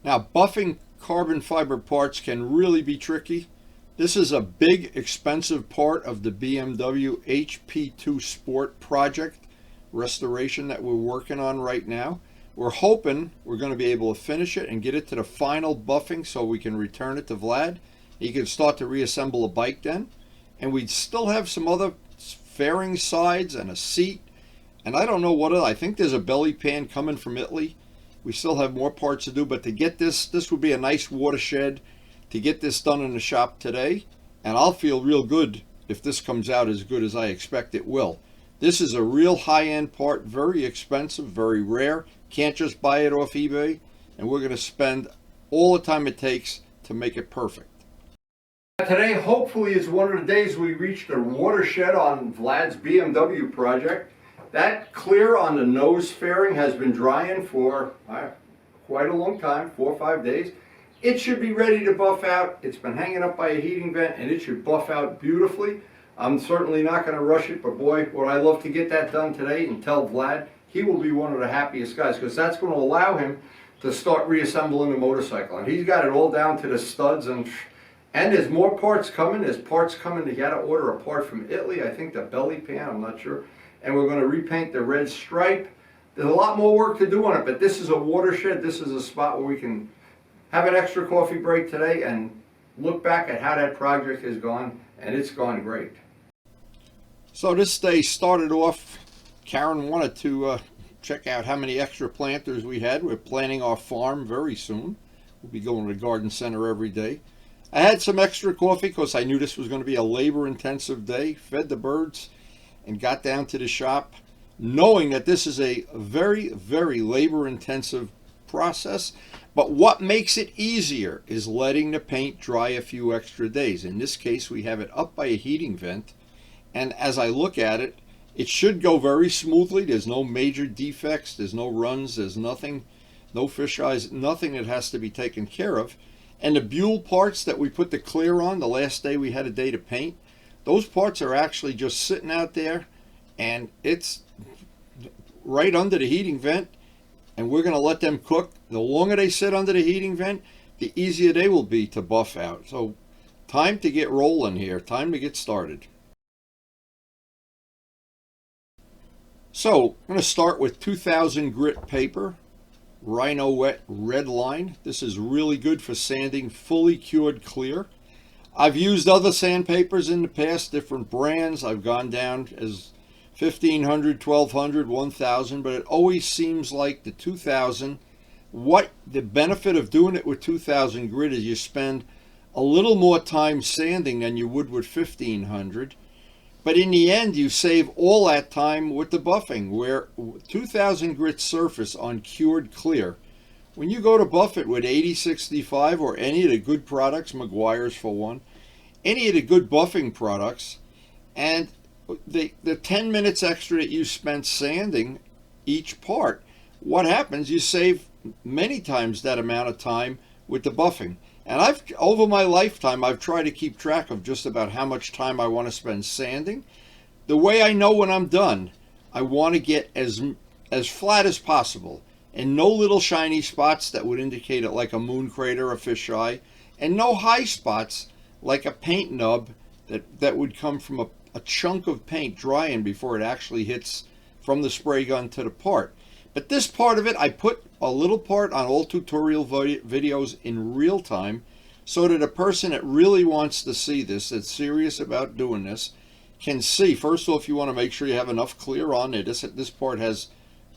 Now, buffing carbon fiber parts can really be tricky. This is a big, expensive part of the BMW HP2 Sport project restoration that we're working on right now. We're hoping we're going to be able to finish it and get it to the final buffing so we can return it to Vlad. He can start to reassemble a bike then. And we'd still have some other fairing sides and a seat. And I don't know what I think there's a belly pan coming from Italy. We still have more parts to do, but to get this would be a nice watershed to get this done in the shop today. And I'll feel real good if this comes out as good as I expect it will. This is a real high-end part, very expensive, very rare. Can't just buy it off eBay. And we're going to spend all the time it takes to make it perfect. Today, hopefully, is one of the days we reached a watershed on Vlad's BMW project. That clear on the nose fairing has been drying for quite a long time, 4 or 5 days. It should be ready to buff out. It's been hanging up by a heating vent and it should buff out beautifully. I'm certainly not going to rush it, but boy, would I love to get that done today and tell Vlad. He will be one of the happiest guys because that's going to allow him to start reassembling the motorcycle. And he's got it all down to the studs, and there's more parts coming. There's parts coming. You got to order a part from Italy. I think the belly pan, I'm not sure. And we're going to repaint the red stripe. There's a lot more work to do on it, but this is a watershed. This is a spot where we can have an extra coffee break today and look back at how that project has gone, and it's gone great. So this day started off, Karen wanted to check out how many extra planters we had. We're planting our farm very soon. We'll be going to the garden center every day. I had some extra coffee because I knew this was going to be a labor-intensive day. Fed the birds and got down to the shop, knowing that this is a very, very labor-intensive process. But what makes it easier is letting the paint dry a few extra days. In this case, we have it up by a heating vent. And as I look at it, it should go very smoothly. There's no major defects. There's no runs. There's nothing, no fish eyes, nothing that has to be taken care of. And the Buell parts that we put the clear on the last day we had a day to paint, those parts are actually just sitting out there, and it's right under the heating vent, and we're going to let them cook. The longer they sit under the heating vent, the easier they will be to buff out. So time to get rolling here. Time to get started. So I'm going to start with 2000 grit paper, Rhino Wet Red Line. This is really good for sanding fully cured clear. I've used other sandpapers in the past, different brands. I've gone down as 1500, 1200, 1000, but it always seems like the 2000, what the benefit of doing it with 2000 grit is you spend a little more time sanding than you would with 1500. But in the end, you save all that time with the buffing, where 2000 grit surface on cured clear, when you go to buff it with 8065 or any of the good products, McGuire's for one, any of the good buffing products, and the 10 minutes extra that you spent sanding each part, what happens, you save many times that amount of time with the buffing. And over my lifetime, I've tried to keep track of just about how much time I want to spend sanding. The way I know when I'm done, I want to get as flat as possible, and no little shiny spots that would indicate it like a moon crater or fisheye, and no high spots like a paint nub that would come from a chunk of paint drying before it actually hits from the spray gun to the part. But this part of it, I put a little part on all tutorial videos in real time so that a person that really wants to see this, that's serious about doing this, can see. First of all, if you want to make sure you have enough clear on there, this part has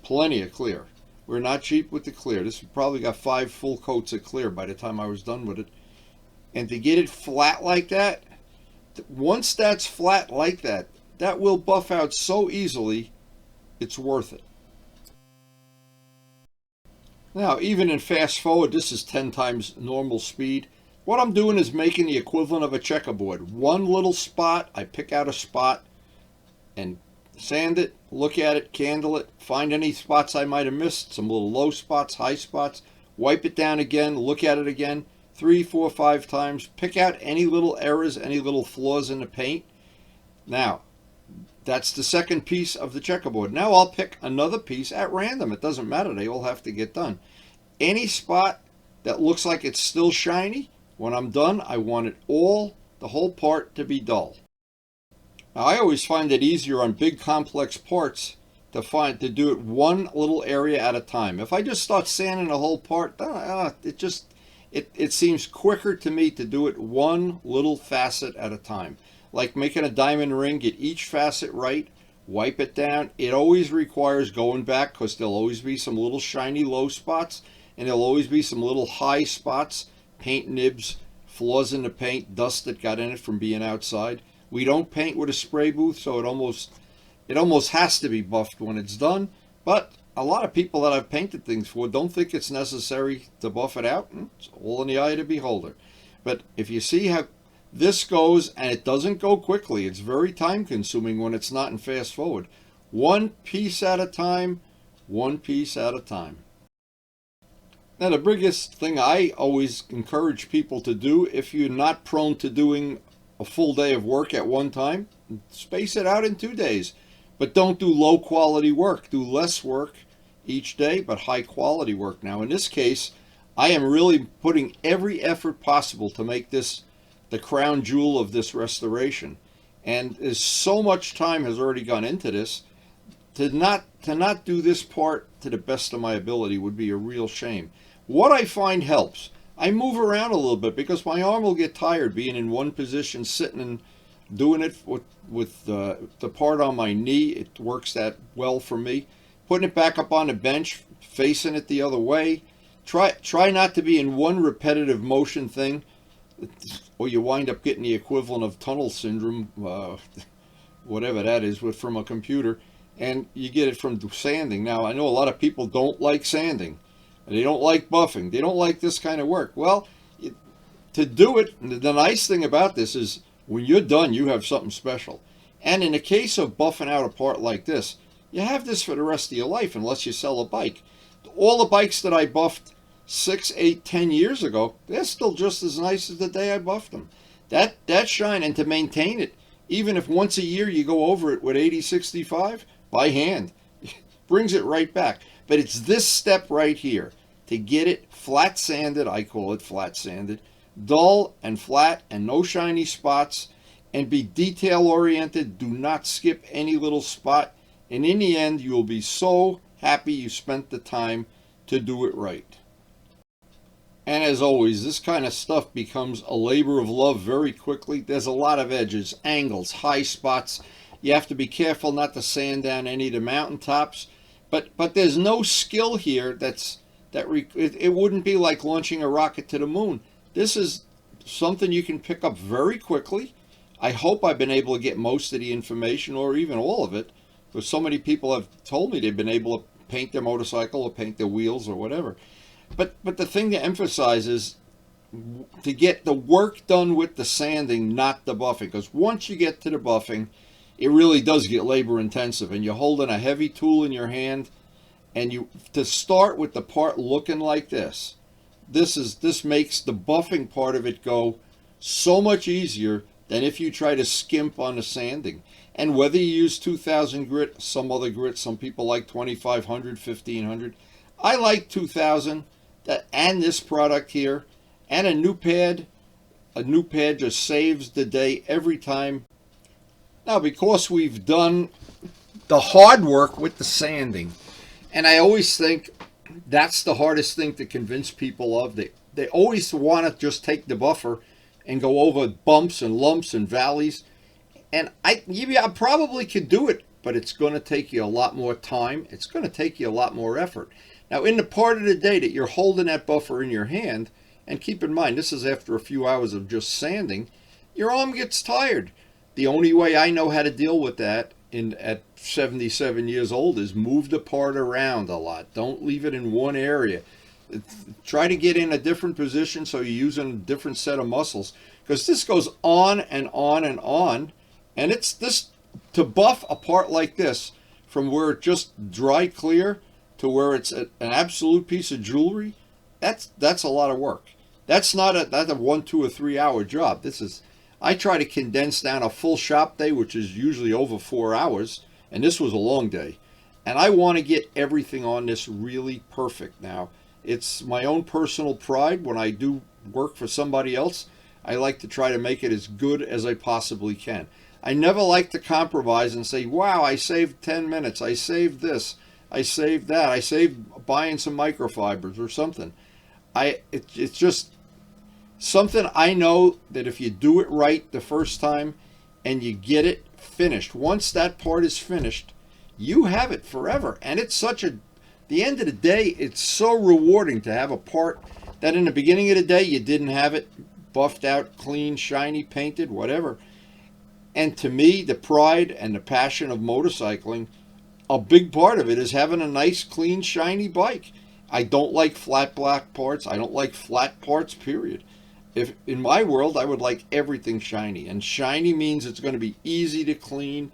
plenty of clear. We're not cheap with the clear. This probably got 5 full coats of clear by the time I was done with it. And to get it flat like that, once that's flat like that, that will buff out so easily, it's worth it. Now, even in fast forward, this is 10 times normal speed. What I'm doing is making the equivalent of a checkerboard. One little spot, I pick out a spot and sand it, look at it, candle it, find any spots I might have missed, some little low spots, high spots, wipe it down again, look at it again, 3, 4, 5 times, pick out any little errors, any little flaws in the paint. Now, that's the second piece of the checkerboard. Now I'll pick another piece at random. It doesn't matter. They all have to get done. Any spot that looks like it's still shiny, when I'm done, I want the whole part to be dull. Now, I always find it easier on big complex parts to do it one little area at a time. If I just start sanding the whole part, it seems quicker to me to do it one little facet at a time. Like making a diamond ring, get each facet right, wipe it down. It always requires going back because there'll always be some little shiny low spots and there'll always be some little high spots, paint nibs, flaws in the paint, dust that got in it from being outside. We don't paint with a spray booth, so it almost has to be buffed when it's done. But a lot of people that I've painted things for don't think it's necessary to buff it out. It's all in the eye of the beholder. But if you see how this goes, and it doesn't go quickly, it's very time consuming when it's not in fast forward. One piece at a time, one piece at a time. Now, the biggest thing I always encourage people to do, if you're not prone to doing a full day of work at one time, space it out in 2 days. But don't do low quality work. Do less work each day, but high quality work. Now, in this case, I am really putting every effort possible to make this the crown jewel of this restoration. And there's so much time has already gone into this. To not do this part to the best of my ability would be a real shame. What I find helps, I move around a little bit because my arm will get tired being in one position, sitting and doing it with the part on my knee. It works that well for me. Putting it back up on the bench, facing it the other way. Try not to be in one repetitive motion thing, or you wind up getting the equivalent of tunnel syndrome, whatever that is, from a computer, and you get it from sanding. Now, I know a lot of people don't like sanding. They don't like buffing. They don't like this kind of work. Well, to do it, the nice thing about this is when you're done, you have something special. And in the case of buffing out a part like this, you have this for the rest of your life unless you sell a bike. All the bikes that I buffed 6, 8, 10 years ago, they're still just as nice as the day I buffed them. That shine, and to maintain it, even if once a year you go over it with 8065 by hand, brings it right back. But it's this step right here to get it flat sanded. I call it flat sanded, dull and flat and no shiny spots, and be detail oriented. Do not skip any little spot, and in the end you will be so happy you spent the time to do it right. And as always, this kind of stuff becomes a labor of love very quickly. There's a lot of edges, angles, high spots. You have to be careful not to sand down any of the mountaintops. But there's no skill here it wouldn't be like launching a rocket to the moon. This is something you can pick up very quickly. I hope I've been able to get most of the information, or even all of it, because so many people have told me they've been able to paint their motorcycle or paint their wheels or whatever. But the thing to emphasize is to get the work done with the sanding, not the buffing. Because once you get to the buffing, it really does get labor intensive, and you're holding a heavy tool in your hand, and to start with the part looking like this makes the buffing part of it go so much easier than if you try to skimp on the sanding. And whether you use 2000 grit, some other grit, some people like 2500, 1500. I like 2000, and this product here, and a new pad. A new pad just saves the day every time. Now, because we've done the hard work with the sanding, and I always think that's the hardest thing to convince people of. They always want to just take the buffer and go over bumps and lumps and valleys. And I probably could do it, but it's going to take you a lot more time. It's going to take you a lot more effort. Now, in the part of the day that you're holding that buffer in your hand, and keep in mind, this is after a few hours of just sanding, your arm gets tired. The only way I know how to deal with that at 77 years old is move the part around a lot. Don't leave it in one area. Try to get in a different position so you're using a different set of muscles, because this goes on and on and on. And it's this, to buff a part like this from where it just dry clear to where it's an absolute piece of jewelry, that's a lot of work. That's not a 1, 2, or 3 hour job. I try to condense down a full shop day, which is usually over 4 hours, and this was a long day. And I want to get everything on this really perfect. Now, It's my own personal pride. When I do work for somebody else, I like to try to make it as good as I possibly can. I never like to compromise and say, wow, I saved 10 minutes. I saved this. I saved that. I saved buying some microfibers or something. It's just something I know that if you do it right the first time and you get it finished, once that part is finished, you have it forever. And it's the end of the day, it's so rewarding to have a part that in the beginning of the day you didn't have it buffed out, clean, shiny, painted, whatever. And to me, the pride and the passion of motorcycling, a big part of it is having a nice, clean, shiny bike. I don't like flat black parts. I don't like flat parts, period. If in my world, I would like everything shiny. And shiny means it's going to be easy to clean,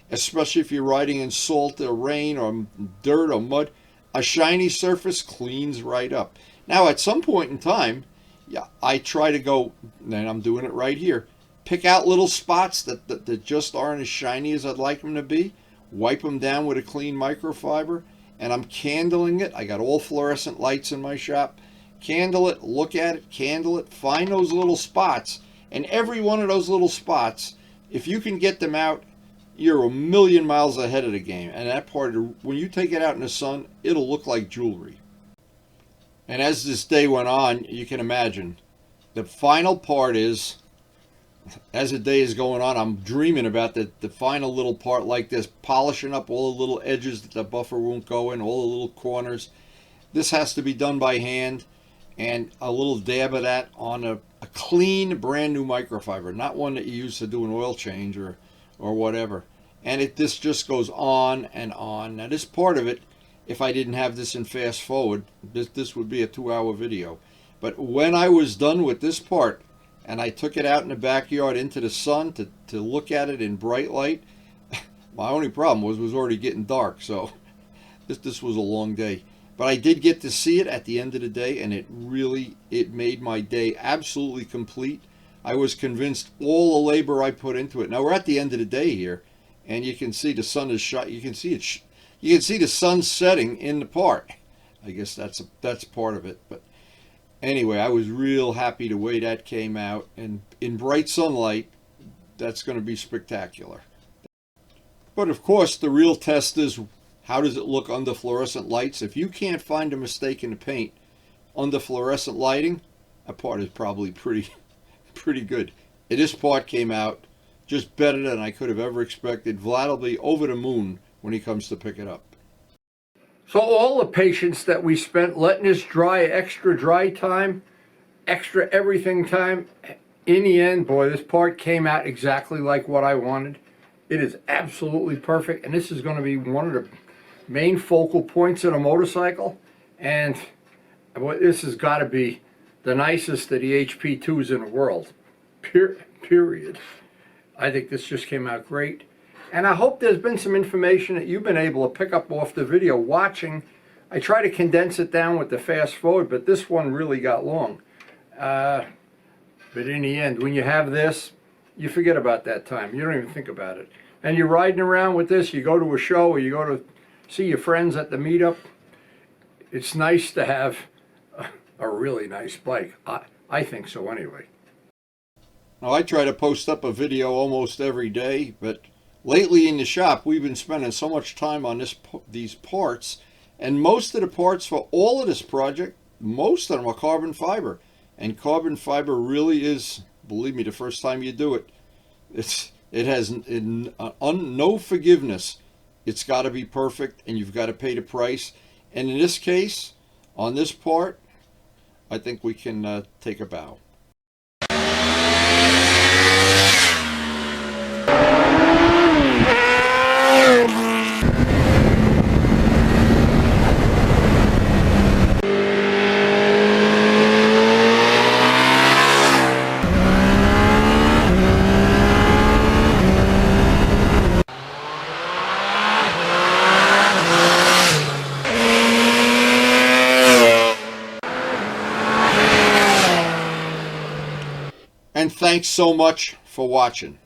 especially if you're riding in salt or rain or dirt or mud. A shiny surface cleans right up. Now, at some point in time, yeah, I try to go, and I'm doing it right here, pick out little spots that just aren't as shiny as I'd like them to be, wipe them down with a clean microfiber, and I'm candling it. I got all fluorescent lights in my shop. Candle it, look at it, candle it, find those little spots. And every one of those little spots, if you can get them out, you're a million miles ahead of the game. And that part, when you take it out in the sun, it'll look like jewelry. And as this day went on, you can imagine, the final part is, as the day is going on, I'm dreaming about the final little part like this, polishing up all the little edges that the buffer won't go in, all the little corners. This has to be done by hand, and a little dab of that on a clean, brand new microfiber, not one that you use to do an oil change or whatever. And this just goes on and on. Now this part of it, if I didn't have this in fast forward, this would be a 2-hour video. But when I was done with this part, and I took it out in the backyard into the sun to look at it in bright light, my only problem was it was already getting dark, so this was a long day. But I did get to see it at the end of the day, and it made my day absolutely complete. I was convinced all the labor I put into it. Now we're at the end of the day here, and you can see the sun is shot. You can see it. You can see the sun setting in the part. I guess that's part of it. But anyway, I was real happy the way that came out, and in bright sunlight, that's going to be spectacular. But of course, the real test is, how does it look under fluorescent lights? If you can't find a mistake in the paint under fluorescent lighting, that part is probably pretty good. This part came out just better than I could have ever expected. Vlad will be over the moon when he comes to pick it up. So all the patience that we spent letting this dry, extra dry time, extra everything time, in the end, boy, this part came out exactly like what I wanted. It is absolutely perfect, and this is going to be one of the main focal points of a motorcycle. And boy, this has got to be the nicest of the HP2s in the world. Period. I think this just came out great. And I hope there's been some information that you've been able to pick up off the video watching. I try to condense it down with the fast forward, but this one really got long. But in the end, when you have this, you forget about that time. You don't even think about it. And you're riding around with this, you go to a show or you go to see your friends at the meetup. It's nice to have a really nice bike. I think so anyway. Now I try to post up a video almost every day, but lately in the shop we've been spending so much time on these parts, and most of the parts for all of this project, most of them are carbon fiber. And carbon fiber really is, believe me, the first time you do it, it has no forgiveness. It's got to be perfect, and you've got to pay the price. And in this case, on this part, I think we can take a bow. And thanks so much for watching.